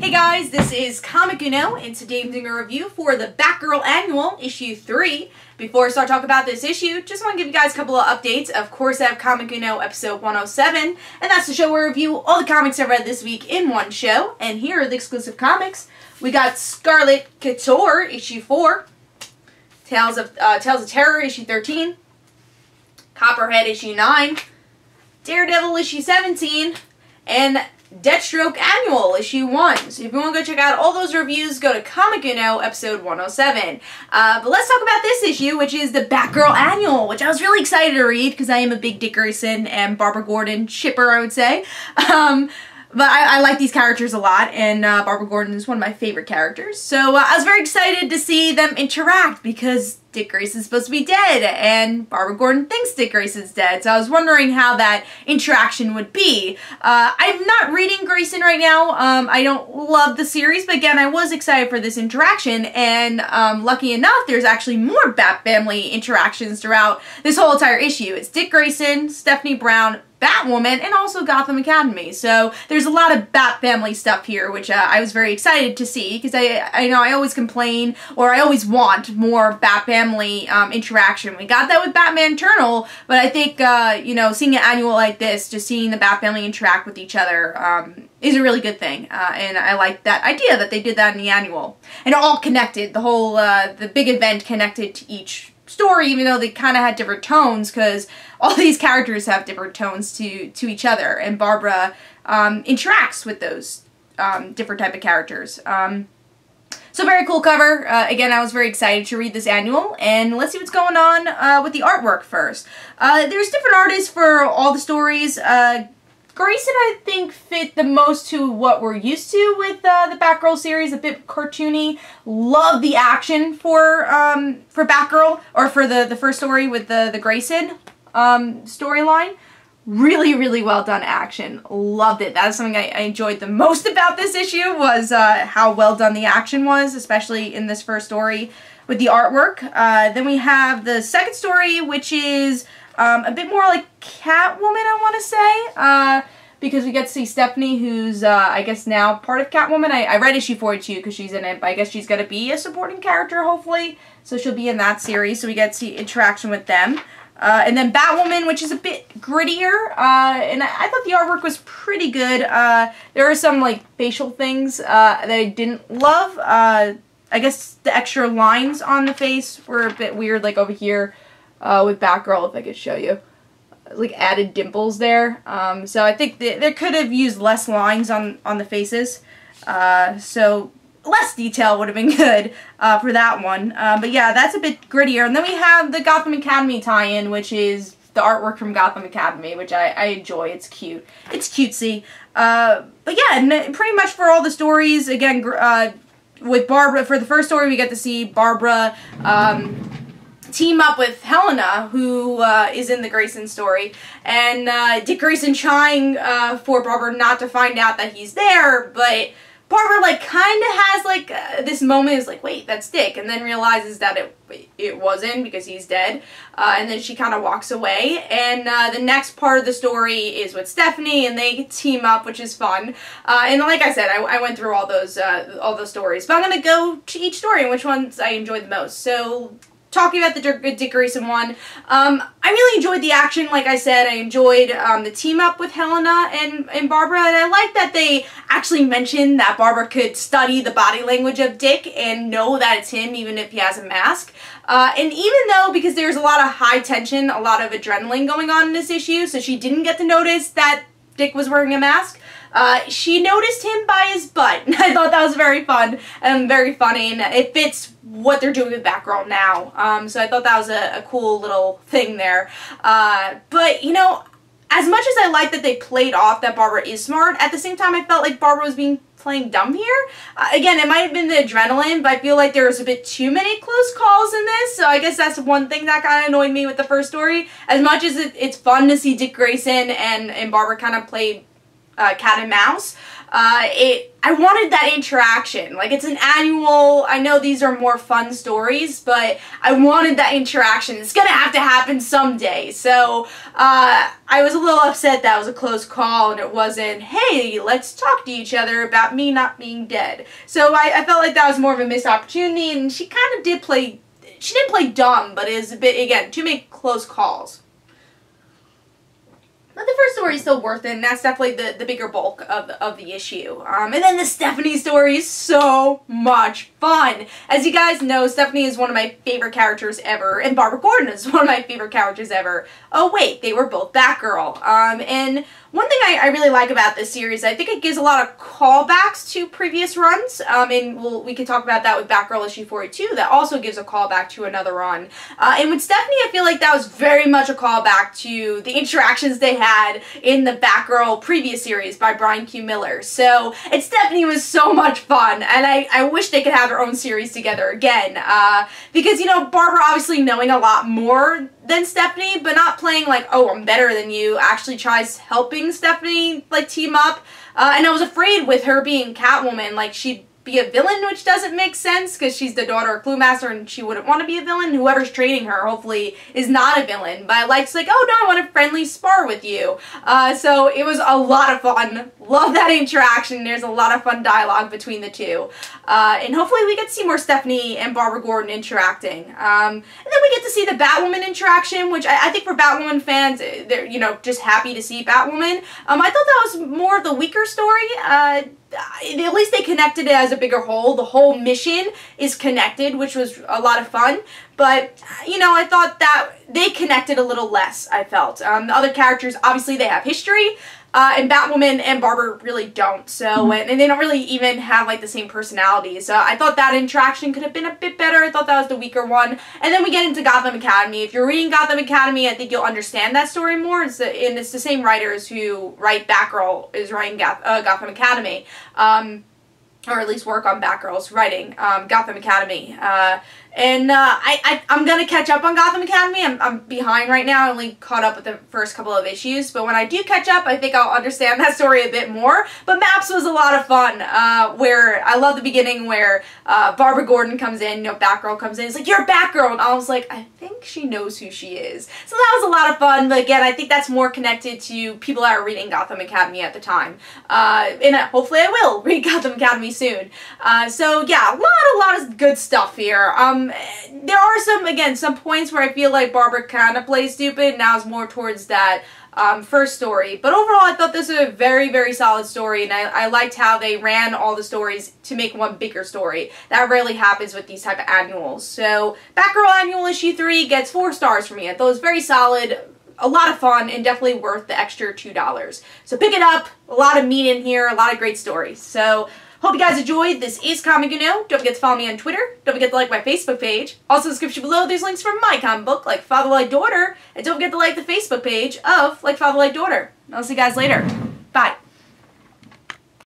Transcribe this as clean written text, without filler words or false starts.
Hey guys, this is Comic Uno, and today I'm doing a review for the Batgirl Annual, issue 3. Before I start talking about this issue, just want to give you guys a couple of updates. Of course, I have Comic Uno episode 107, and that's the show where I review all the comics I read this week in one show. And here are the exclusive comics. We got Scarlet Couture, issue 4, Tales of Terror, issue 13, Copperhead, issue 9, Daredevil, issue 17, and Deathstroke Annual, issue 1. So if you want to go check out all those reviews, go to Comic Uno, episode 107. But let's talk about this issue, which is the Batgirl Annual, which I was really excited to read, because I am a big Dick Grayson and Barbara Gordon shipper, I would say. But I like these characters a lot, and Barbara Gordon is one of my favorite characters. So I was very excited to see them interact, because Dick Grayson's supposed to be dead, and Barbara Gordon thinks Dick Grayson's dead. So I was wondering how that interaction would be. I'm not reading Grayson right now. I don't love the series, but again, I was excited for this interaction, and lucky enough, there's actually more Bat Family interactions throughout this whole entire issue. It's Dick Grayson, Stephanie Brown, Batwoman, and also Gotham Academy. So there's a lot of Bat Family stuff here, which I was very excited to see, because I know I always complain, or I always want more Bat Family interaction. We got that with Batman Eternal, but I think, you know, seeing an annual like this, just seeing the Bat Family interact with each other is a really good thing, and I like that idea that they did that in the annual. And all connected, the whole, the big event connected to each story, even though they kind of had different tones, because all these characters have different tones to each other, and Barbara interacts with those different type of characters. So very cool cover. Again, I was very excited to read this annual, and let's see what's going on with the artwork first. There's different artists for all the stories. Grayson, I think, fit the most to what we're used to with the Batgirl series, a bit cartoony. Love the action for Batgirl, or for the first story with the Grayson storyline. Really, really well done action. Loved it. That is something I enjoyed the most about this issue, was how well done the action was, especially in this first story with the artwork. Then we have the second story, which is a bit more like Catwoman, I want to say, because we get to see Stephanie, who's, I guess, now part of Catwoman. I read issue 42 because she's in it, but I guess she's going to be a supporting character, hopefully, so she'll be in that series, so we get to see interaction with them. And then Batwoman, which is a bit grittier, and I thought the artwork was pretty good. There are some, like, facial things that I didn't love. I guess the extra lines on the face were a bit weird, like over here with Batgirl, if I could show you. Like, added dimples there. So I think they could have used less lines on the faces. So less detail would have been good for that one. But yeah, that's a bit grittier. And then we have the Gotham Academy tie-in, which is the artwork from Gotham Academy, which I enjoy. It's cute. It's cutesy. But yeah, pretty much for all the stories, again, with Barbara, for the first story, we get to see Barbara team up with Helena, who is in the Grayson story, and Dick Grayson trying for Barbara not to find out that he's there, but Barbara, like, kind of has, like, this moment is like, wait, that's Dick, and then realizes that it wasn't, because he's dead, and then she kind of walks away, and the next part of the story is with Stephanie, and they team up, which is fun, and like I said, I went through all those stories, but I'm going to go to each story and which ones I enjoyed the most. So, talking about the Dick Grayson one, I really enjoyed the action. Like I said, I enjoyed the team up with Helena and Barbara, and I like that they actually mentioned that Barbara could study the body language of Dick and know that it's him even if he has a mask. And even though, because there's a lot of high tension, a lot of adrenaline going on in this issue, so she didn't get to notice that Dick was wearing a mask, she noticed him by his butt. I thought that was very fun and very funny, and it fits what they're doing with Batgirl now. So I thought that was a cool little thing there. But, you know, as much as I like that they played off that Barbara is smart, at the same time I felt like Barbara was playing dumb here. Again, it might have been the adrenaline, but I feel like there was a bit too many close calls in this, so I guess that's one thing that kind of annoyed me with the first story. As much as it's fun to see Dick Grayson and Barbara kind of play cat and mouse, I wanted that interaction. Like, it's an annual, I know these are more fun stories, but I wanted that interaction. It's gonna have to happen someday. So, I was a little upset that was a close call and it wasn't, hey, let's talk to each other about me not being dead. So I felt like that was more of a missed opportunity, and she kind of did play, she didn't play dumb, but it was a bit, again, too many close calls. But the first story is still worth it, and that's definitely the bigger bulk of the issue. And then the Stephanie story is so much fun. As you guys know, Stephanie is one of my favorite characters ever, and Barbara Gordon is one of my favorite characters ever. Oh wait, they were both Batgirl. And one thing I really like about this series, I think it gives a lot of callbacks to previous runs, and we can talk about that with Batgirl issue 42, that also gives a callback to another run. And with Stephanie, I feel like that was very much a callback to the interactions they had in the Batgirl previous series by Brian Q. Miller. So, and Stephanie was so much fun, and I wish they could have their own series together again, because, you know, Barbara obviously knowing a lot more than Stephanie, but not playing like, oh, I'm better than you, actually tries helping Stephanie, like, team up. And I was afraid with her being Catwoman, like, she'd be a villain, which doesn't make sense, because she's the daughter of Cluemaster, and she wouldn't want to be a villain. Whoever's training her, hopefully, is not a villain. But, like, it's like, oh, no, I want to friendly spar with you. So, it was a lot of fun. Love that interaction. There's a lot of fun dialogue between the two. And hopefully we get to see more Stephanie and Barbara Gordon interacting. And then we get to see the Batwoman interaction, which I think for Batwoman fans, they're, you know, just happy to see Batwoman. I thought that was more of the weaker story. At least they connected it as a bigger whole. The whole mission is connected, which was a lot of fun. But, you know, I thought that they connected a little less, I felt. The other characters, obviously, they have history. And Batwoman and Barbara really don't. So, and they don't really even have, like, the same personalities. So I thought that interaction could have been a bit better. I thought that was the weaker one. And then we get into Gotham Academy. If you're reading Gotham Academy, I think you'll understand that story more. And it's the same writers who write Batgirl is writing Gotham Academy. Or at least work on Batgirl's writing Gotham Academy. I'm gonna catch up on Gotham Academy. I'm behind right now. I only caught up with the first couple of issues, but when I do catch up, I think I'll understand that story a bit more. But Maps was a lot of fun, where I love the beginning where Barbara Gordon comes in, you know, Batgirl comes in, it's like, you're Batgirl, and I was like, I think she knows who she is. So that was a lot of fun, but again, I think that's more connected to people that are reading Gotham Academy at the time. And hopefully I will read Gotham Academy soon. So yeah, a lot of good stuff here. There are some points where I feel like Barbara kind of plays stupid. Now it's more towards that first story. But overall, I thought this was a very, very solid story, and I liked how they ran all the stories to make one bigger story. That rarely happens with these type of annuals. So, Batgirl Annual issue 3 gets 4 stars from me. I thought it was very solid, a lot of fun, and definitely worth the extra $2. So pick it up. A lot of meat in here, a lot of great stories. So, hope you guys enjoyed. This is Comic Uno. Don't forget to follow me on Twitter. Don't forget to like my Facebook page. Also, in the description below, there's links for my comic book, Like Father Like Daughter. And don't forget to like the Facebook page of Like Father Like Daughter. I'll see you guys later. Bye.